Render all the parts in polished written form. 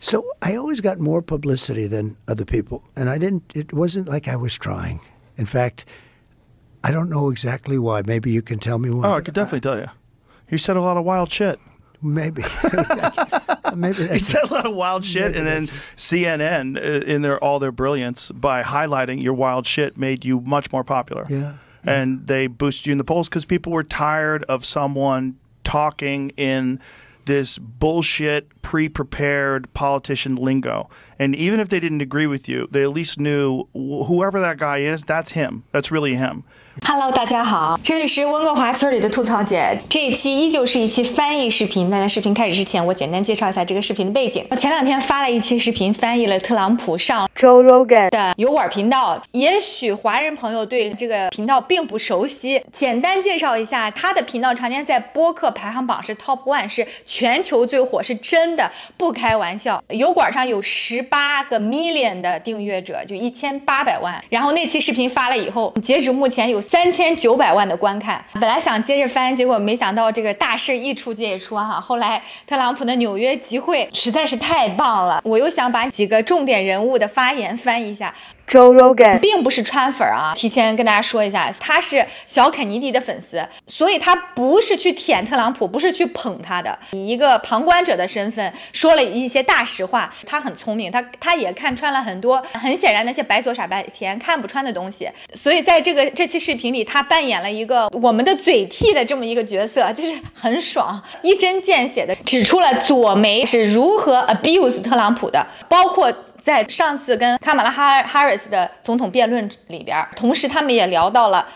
So I always got more publicity than other people, and it wasn't like I was trying. In fact, I don't know exactly why. Maybe you can tell me why. Oh, I could definitely tell you. You said a lot of wild shit. Maybe. Maybe You said a lot of wild shit, and then CNN, in all their brilliance, by highlighting your wild shit, made you much more popular. Yeah. And they boosted you in the polls because people were tired of someone talking in this bullshit, pre-prepared politician lingo. And even if they didn't agree with you, they at least knew whoever that guy is, that's him. That's really him. Hello， 大家好，这里是温哥华村里的吐槽姐。这一期依旧是一期翻译视频。那在视频开始之前，我简单介绍一下这个视频的背景。我前两天发了一期视频，翻译了特朗普上 Joe Rogan 的油管频道。也许华人朋友对这个频道并不熟悉，简单介绍一下，他的频道常年在播客排行榜是 Top 1， 是全球最火，是真的不开玩笑。油管上有18个 million 的订阅者，就1800万。然后那期视频发了以后，截止目前有3900万的观看。本来想接着翻，结果没想到这个大事一出接一出哈。后来特朗普的纽约集会实在是太棒了，我又想把几个重点人物的发言翻译一下。Joe Rogan 并不是川粉啊，提前跟大家说一下，他是小肯尼迪的粉丝，所以他不是去舔特朗普，不是去捧他的，以一个旁观者的身份说了一些大实话。他很聪明，他也看穿了很多很显然那些白左傻白甜看不穿的东西，所以在这期视频里，他扮演了一个我们的嘴替的这么一个角色，就是很爽，一针见血的指出了左媒是如何 abuse 特朗普的，包括在上次跟卡马拉哈里斯的总统辩论里边，同时他们也聊到了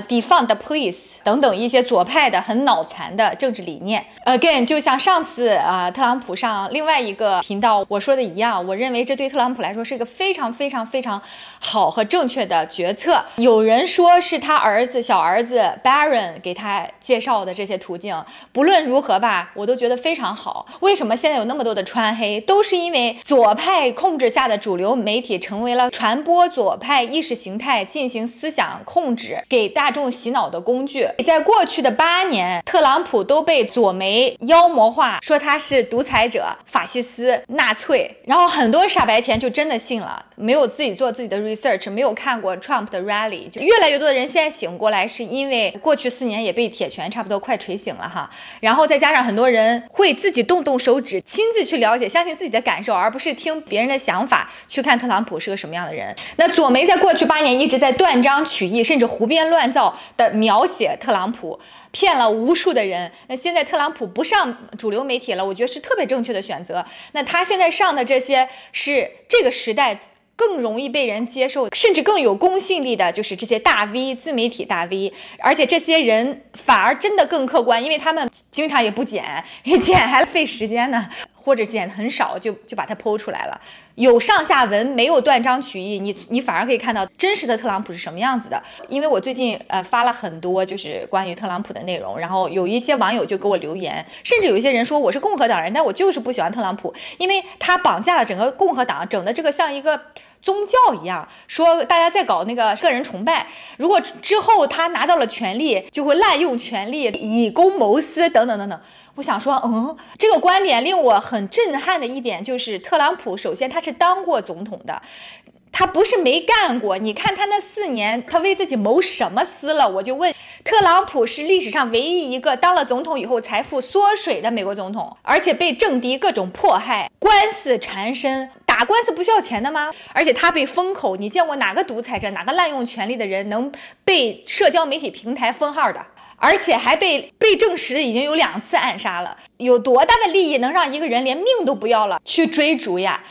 defund the police 等等一些左派的很脑残的政治理念。Again， 就像上次特朗普上另外一个频道我说的一样，我认为这对特朗普来说是一个非常非常非常好和正确的决策。有人说是他小儿子 Barron 给他介绍的这些途径，不论如何吧，我都觉得非常好。为什么现在有那么多的川黑，都是因为左派控制下的主流媒体成为了传播左派意识形态、进行思想控制、给大众洗脑的工具。在过去的8年，特朗普都被左媒妖魔化，说他是独裁者、法西斯、纳粹，然后很多傻白甜就真的信了，没有自己做自己的 research， 没有看过 Trump 的 rally。 就越来越多的人现在醒过来，是因为过去4年也被铁拳差不多快锤醒了哈。然后再加上很多人会自己动手指，亲自去了解，相信自己的感受，而不是听别人的想法去看特朗普是个什么样的人。那左媒在过去8年一直在断章取义，甚至胡编乱造的描写特朗普，骗了无数的人。那现在特朗普不上主流媒体了，我觉得是特别正确的选择。那他现在上的这些是这个时代更容易被人接受，甚至更有公信力的，就是这些大 V 自媒体大 V， 而且这些人反而真的更客观，因为他们经常也不剪，剪还费时间呢，或者剪很少就把它剖出来了，有上下文，没有断章取义，你反而可以看到真实的特朗普是什么样子的。因为我最近发了很多就是关于特朗普的内容，然后有一些网友就给我留言，甚至有一些人说我是共和党人，但我就是不喜欢特朗普，因为他绑架了整个共和党，整的这个像一个宗教一样，说大家在搞那个个人崇拜，如果之后他拿到了权力，就会滥用权力，以公谋私等等等等。我想说，这个观点令我很震撼的一点就是，特朗普首先他是当过总统的，他不是没干过。你看他那4年，他为自己谋什么私了？我就问，特朗普是历史上唯一一个当了总统以后财富缩水的美国总统，而且被政敌各种迫害，官司缠身。打官司不需要钱的吗？而且他被封口，你见过哪个独裁者、哪个滥用权力的人能被社交媒体平台封号的？而且还被证实已经有2次暗杀了，有多大的利益能让一个人连命都不要了去追逐呀？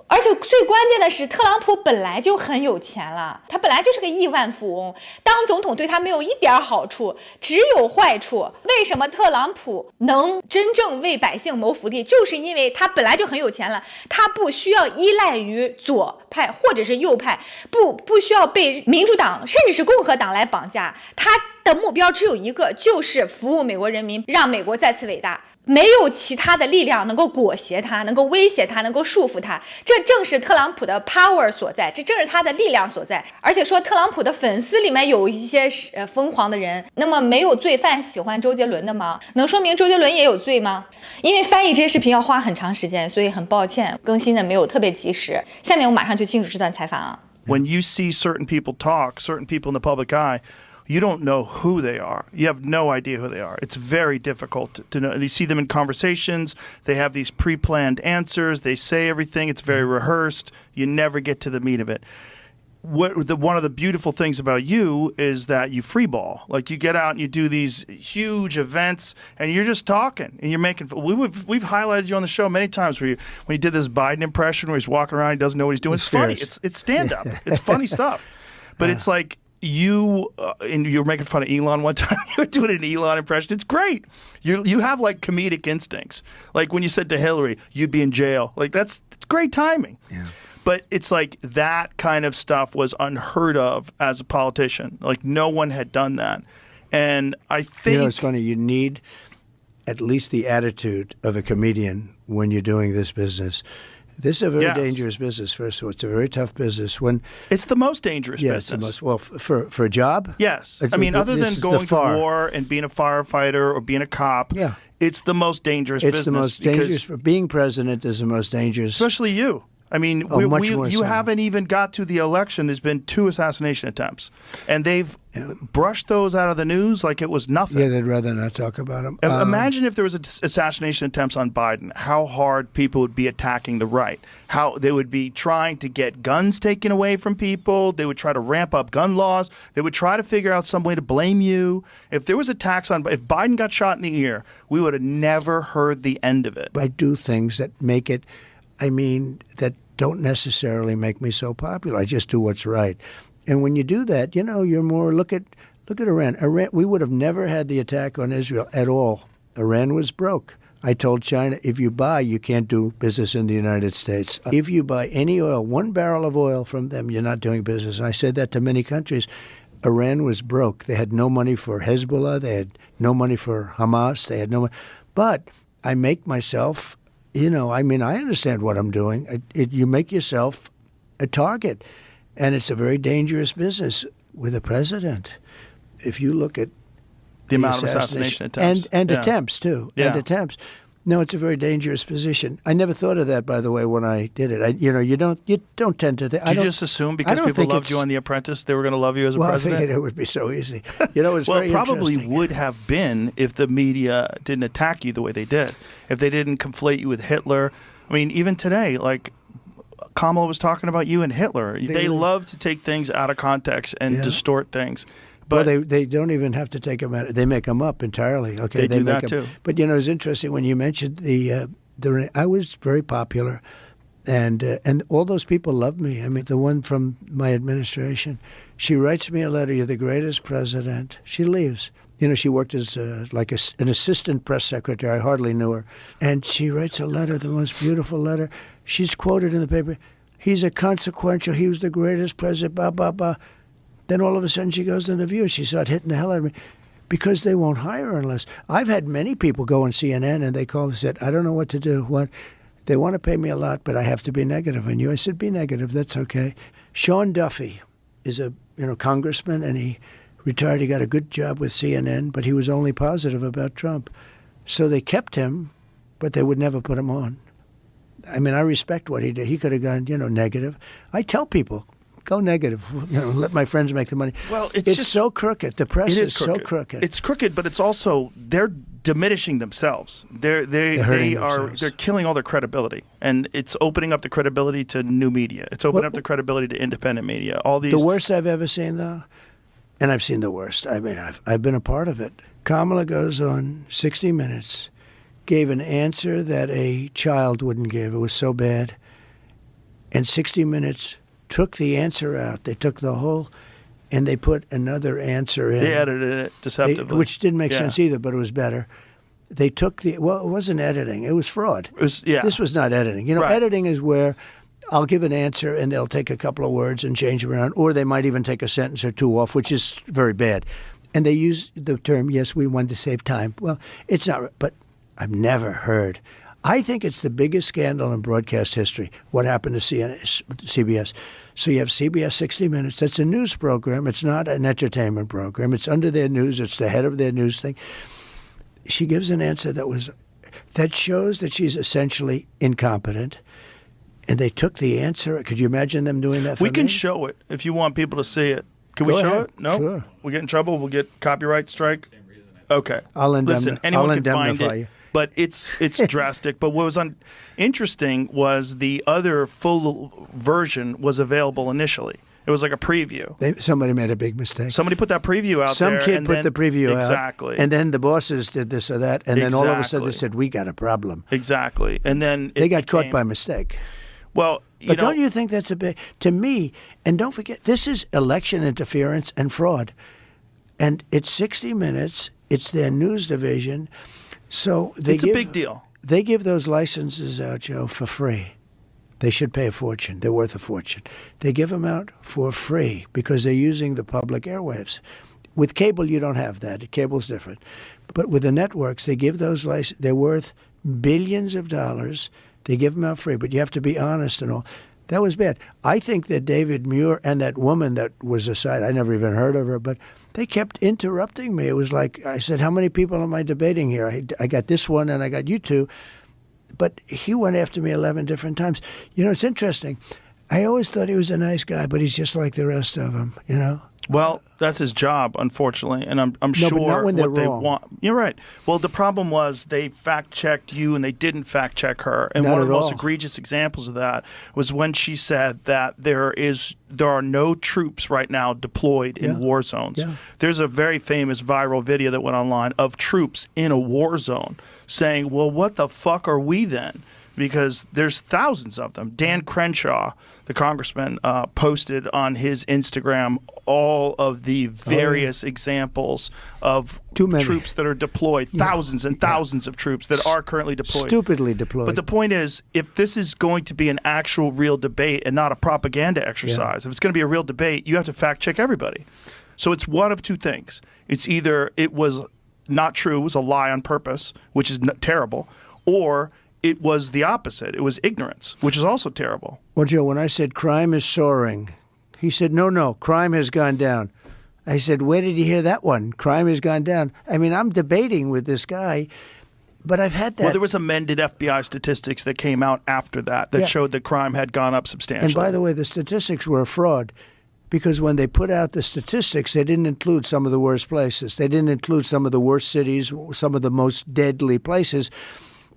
而且最关键的是，特朗普本来就很有钱了，他本来就是个亿万富翁，当总统对他没有一点好处，只有坏处。为什么特朗普能真正为百姓谋福利？就是因为他本来就很有钱了，他不需要依赖于左派或者是右派，不需要被民主党甚至是共和党来绑架，他的目标只有一个，就是服务美国人民，让美国再次伟大。没有其他的力量能够裹挟他，能够威胁他，能够束缚他。这正是特朗普的 power 所在，这正是他的力量所在。而且说特朗普的粉丝里面有一些疯狂的人，那么没有罪犯喜欢周杰伦的吗？能说明周杰伦也有罪吗？因为翻译这些视频要花很长时间，所以很抱歉更新的没有特别及时。下面我马上就进入这段采访啊。When you see certain people talk, certain people in the public eye, you don't know who they are. You have no idea who they are. It's very difficult to know. You see them in conversations. They have these pre-planned answers. They say everything. It's very rehearsed. You never get to the meat of it. One of the beautiful things about you is that you freeball. Like you get out and you do these huge events and you're just talking and you're making. We've highlighted you on the show many times when you did this Biden impression where he's walking around, he doesn't know what he's doing. It's funny. It's stand up. It's funny stuff. But it's like you and you were making fun of Elon one time. You were doing an Elon impression. It's great. You have like comedic instincts. Like when you said to Hillary, you'd be in jail. Like that's great timing. Yeah. But it's like that kind of stuff was unheard of as a politician. Like no one had done that. And I think... You know, it's funny. You need at least the attitude of a comedian when you're doing this business. This is a very dangerous business, first of all. It's a very tough business. It's the most dangerous business. It's the most, well, for a job? Yes. I mean, other than going to war and being a firefighter or being a cop, it's the most dangerous business. It's the most dangerous. Being president is the most dangerous. Especially you. I mean, you haven't even got to the election. There's been 2 assassination attempts. And they've brushed those out of the news like it was nothing. Yeah, they'd rather not talk about them. Imagine if there was assassination attempts on Biden, how hard people would be attacking the right, how they would be trying to get guns taken away from people. They would try to ramp up gun laws. They would try to figure out some way to blame you. If there was attacks on, if Biden got shot in the ear, we would have never heard the end of it. I do things that make it, that don't necessarily make me so popular. I just do what's right. And when you do that, you know, you're more, look at Iran. We would have never had the attack on Israel at all. Iran was broke. I told China, if you buy, you can't do business in the United States. If you buy any oil, 1 barrel of oil from them, you're not doing business. And I said that to many countries. Iran was broke. They had no money for Hezbollah. They had no money for Hamas. They had no money. But I make myself... You know, I understand what I'm doing. You make yourself a target, and it's a very dangerous business with a president. If you look at the amount of assassination attempts and attempts too, and attempts. No, it's a very dangerous position. I never thought of that, by the way, when I did it. You don't tend to think. Did you just assume because people loved you on The Apprentice, they were going to love you as a president? I figured it would be so easy. You know, it's well, very it probably interesting. would have been if the media didn't attack you the way they did. If they didn't conflate you with Hitler. I mean, even today, like Kamala was talking about you and Hitler. They love to take things out of context and distort things. But well, they don't even have to take them out. They make them up entirely. Okay, they do make that too. But you know, it's interesting when you mentioned I was very popular, and all those people loved me. I mean, the one from my administration, she writes me a letter. You're the greatest president. She leaves. You know, she worked as like an assistant press secretary. I hardly knew her, and she writes a letter, the most beautiful letter. She's quoted in the paper. He's a consequential. He was the greatest president. Blah blah blah. Then all of a sudden she goes to the View. She started hitting the hell out of me because they won't hire her unless. I've had many people go on CNN and they call and said, I don't know what to do. They want to pay me a lot, but I have to be negative on you. I said, be negative. That's okay. Sean Duffy is a congressman, and he retired. He got a good job with CNN, but he was only positive about Trump. So they kept him, but they would never put him on. I mean, I respect what he did. He could have gone, negative. I tell people, go negative. Let my friends make the money. Well, it's just so crooked. The press is so crooked. It's crooked, but it's also they're diminishing themselves. They're killing all their credibility, and it's opening up the credibility to new media. It's opening up the credibility to independent media. All these. The worst I've ever seen, though, and I've seen the worst. I mean, I've been a part of it. Kamala goes on 60 Minutes, gave an answer that a child wouldn't give. It was so bad, and 60 Minutes took the answer out. They took the whole, and they put another answer in. They edited it deceptively. Which didn't make sense either, but it was better. They took it wasn't editing. It was fraud. This was not editing. Editing is where I'll give an answer and they'll take a couple of words and change them around, or they might even take a sentence or two off, which is very bad. And they use the term, yes, we wanted to save time. Well, it's not, but I've never heard. I think it's the biggest scandal in broadcast history, what happened to CBS. So you have CBS 60 Minutes. That's a news program. It's not an entertainment program. It's under their news. It's the head of their news thing. She gives an answer that shows that she's essentially incompetent. And they took the answer. Could you imagine them doing that for me? We can show it if you want people to see it. Can we show it? No? Sure. We'll get in trouble. We'll get copyright strike. Okay. Listen, anyone can find it. But it's drastic. But what was interesting was the other full version was available initially. It was like a preview. Somebody made a big mistake. Somebody put that preview out there. Some kid put the preview out. Exactly. And then the bosses did this or that. And then all of a sudden they said, we got a problem. Exactly. And then they got caught by mistake. Well, but don't you think that's a big, to me, and don't forget, this is election interference and fraud. And it's 60 Minutes. It's their news division. So it's a big deal. They give those licenses out, Joe, for free. They should pay a fortune. They're worth a fortune. They give them out for free because they're using the public airwaves. With cable, you don't have that. Cable's different. But with the networks, they give those licenses. They're worth billions of dollars. They give them out free. But you have to be honest and all. That was bad. I think that David Muir and that woman that was aside, I never even heard of her, but they kept interrupting me. It was like, I said, how many people am I debating here? I got this one and I got you two. But he went after me 11 different times. You know, it's interesting. I always thought he was a nice guy, but he's just like the rest of them, you know? Well, that's his job, unfortunately, and I'm sure but not when what they wrong. want. You're right. Well, the problem was they fact-checked you and they didn't fact-check her. And not one of the at most all. egregious examples of that was when she said that there are no troops right now deployed in war zones. Yeah. There's a very famous viral video that went online of troops in a war zone saying, well, what the fuck are we then? Because there's thousands of them. Dan Crenshaw, the congressman, posted on his Instagram all of the various examples of troops that are deployed, thousands and thousands of troops that are currently deployed. Stupidly deployed. But the point is, if this is going to be an actual real debate and not a propaganda exercise, if it's going to be a real debate, you have to fact check everybody. So it's one of two things. It's either it was not true, it was a lie on purpose, which is terrible, or it was the opposite. It was ignorance, which is also terrible. Well, Joe, when I said crime is soaring, he said, no, crime has gone down. I said, where did you hear that one? Crime has gone down. I mean, I'm debating with this guy, but I've had that. Well, there was amended FBI statistics that came out after that showed that crime had gone up substantially. And by the way, the statistics were a fraud because when they put out the statistics, they didn't include some of the worst places. They didn't include some of the worst cities, some of the most deadly places.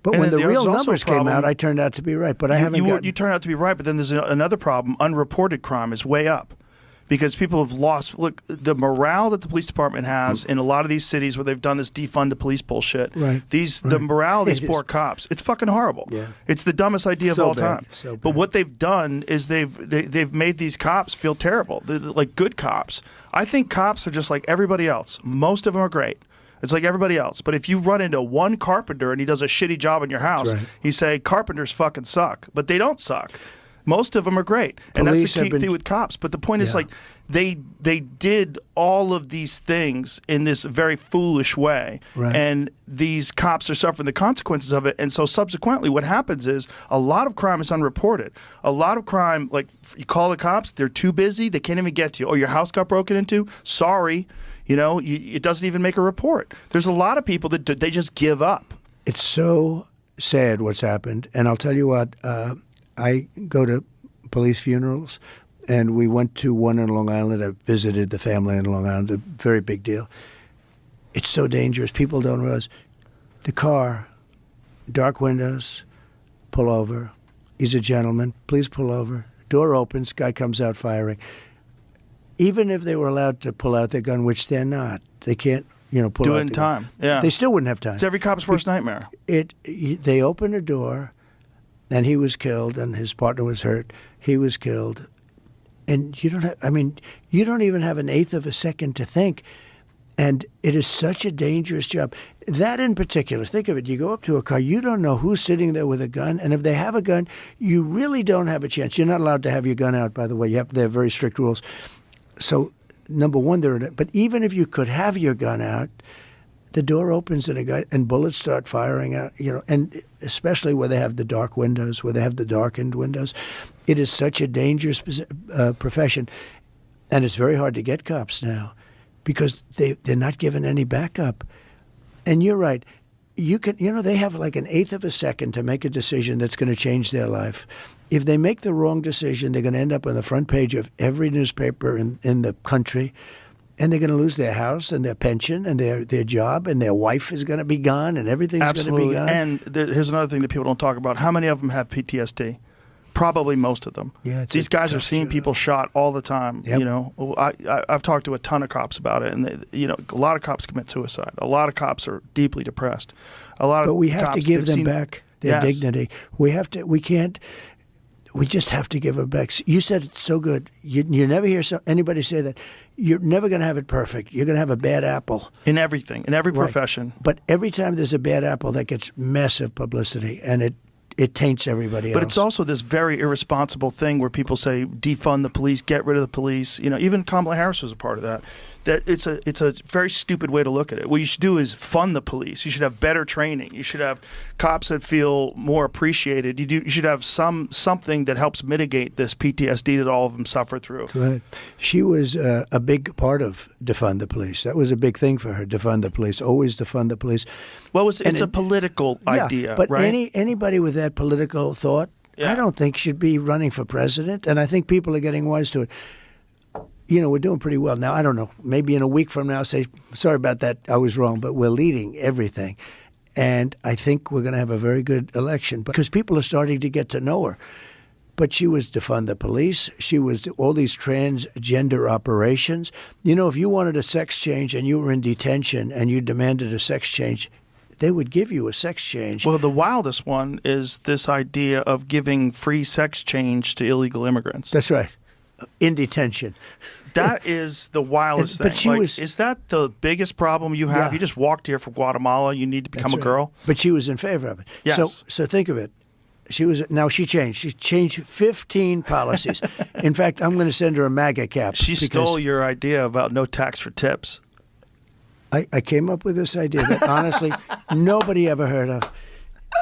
But when the real numbers came out, I turned out to be right. But you turned out to be right, but then there's another problem. Unreported crime is way up because people have lost. Look, the morale that the police department has in a lot of these cities where they've done this defund the police bullshit. The morale of these poor cops, it's fucking horrible. Yeah. It's the dumbest idea of all time. So bad. But what they've done is they've made these cops feel terrible. They're like good cops. I think cops are just like everybody else. Most of them are great. It's like everybody else. But if you run into one carpenter and he does a shitty job in your house, you say, carpenters fucking suck. But they don't suck. Most of them are great. And that's the key thing with cops. But the point is, like, they did all of these things in this very foolish way. And these cops are suffering the consequences of it. And so subsequently what happens is a lot of crime is unreported. A lot of crime, like you call the cops, they're too busy, they can't even get to you. Oh, your house got broken into? Sorry. You know, it doesn't even make a report. There's a lot of people that they just give up. It's so sad what's happened. And I'll tell you what, I go to police funerals, and we went to one in Long Island. I visited the family in Long Island, a very big deal. It's so dangerous. People don't realize the car, dark windows, pull over. He's a gentleman. Please pull over. Door opens, guy comes out firing. Even if they were allowed to pull out their gun, which they're not, they can't, pull do out it in the time. gun. Yeah, they still wouldn't have time. It's every cop's worst nightmare. They opened a door, and he was killed, and his partner was hurt. He was killed, and you don't have. I mean, you don't even have an eighth of a second to think, and it is such a dangerous job. That in particular, think of it. You go up to a car, you don't know who's sitting there with a gun, and if they have a gun, you really don't have a chance. You're not allowed to have your gun out, by the way. They have very strict rules. So, number one, but even if you could have your gun out, the door opens and bullets start firing out, and especially where they have the dark windows, where they have the darkened windows. It is such a dangerous profession, and it's very hard to get cops now because they're not given any backup. And you're right. They have like an eighth of a second to make a decision that's going to change their life. If they make the wrong decision, they're going to end up on the front page of every newspaper in the country. And they're going to lose their house and their pension and their job, and their wife is going to be gone, and everything's going to be gone. And here's another thing that people don't talk about. How many of them have PTSD? Probably most of them. Yeah, these guys are seeing people shot all the time. Yep. I've talked to a ton of cops about it, and a lot of cops commit suicide. A lot of cops are deeply depressed. But we have to give them back their dignity. We just have to give them back. You said it so good. You never hear anybody say that. You're never going to have it perfect. You're going to have a bad apple. In everything, in every profession. But every time there's a bad apple, that gets massive publicity, and it taints everybody else. But it's also this very irresponsible thing where people say defund the police, get rid of the police. Even Kamala Harris was a part of that. That it's a very stupid way to look at it. What you should do is fund the police. You should have better training. You should have cops that feel more appreciated. You should have something that helps mitigate this PTSD that all of them suffer through. Right. She was a big part of defund the police. That was a big thing for her. Defund the police. Always defund the police. Well, it's a political idea, but right? Anybody with that political thought, I don't think should be running for president. And I think people are getting wise to it. We're doing pretty well. Now, I don't know, maybe in a week from now, say, sorry about that, I was wrong, but we're leading everything. And I think we're going to have a very good election because people are starting to get to know her. But she was defund the police. She was all these transgender operations. If you wanted a sex change and you were in detention and you demanded a sex change, they would give you a sex change. Well, the wildest one is this idea of giving free sex change to illegal immigrants. That's right. In detention. That is the wildest thing. But is that the biggest problem you have? Yeah. You just walked here from Guatemala. You need to become a girl? But she was in favor of it. Yes. So think of it. She changed. She changed 15 policies. In fact, I'm going to send her a MAGA cap. She stole your idea about no tax for tips. I came up with this idea that honestly nobody ever heard of.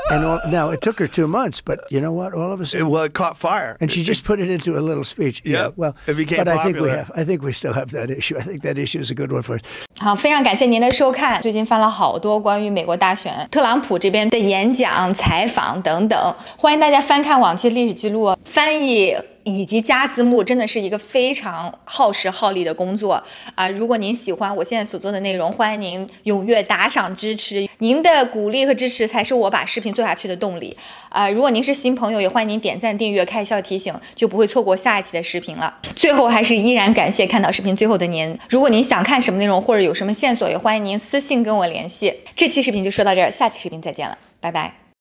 Now, it took her 2 months, but you know what? All of a sudden... it caught fire. And she just put it into a little speech. Yeah, well, it became popular. I think we still have that issue. I think that issue is a good one for us. 好，非常感谢您的收看。最近翻了好多关于美国大选、特朗普这边的演讲、采访等等，欢迎大家翻看往期历史记录，翻译以及加字幕真的是一个非常耗时耗力的工作啊！如果您喜欢我现在所做的内容，欢迎您踊跃打赏支持，您的鼓励和支持才是我把视频做下去的动力啊！如果您是新朋友，也欢迎您点赞、订阅、开小提醒，就不会错过下一期的视频了。最后还是依然感谢看到视频最后的您。如果您想看什么内容或者有什么线索，也欢迎您私信跟我联系。这期视频就说到这儿，下期视频再见了，拜拜。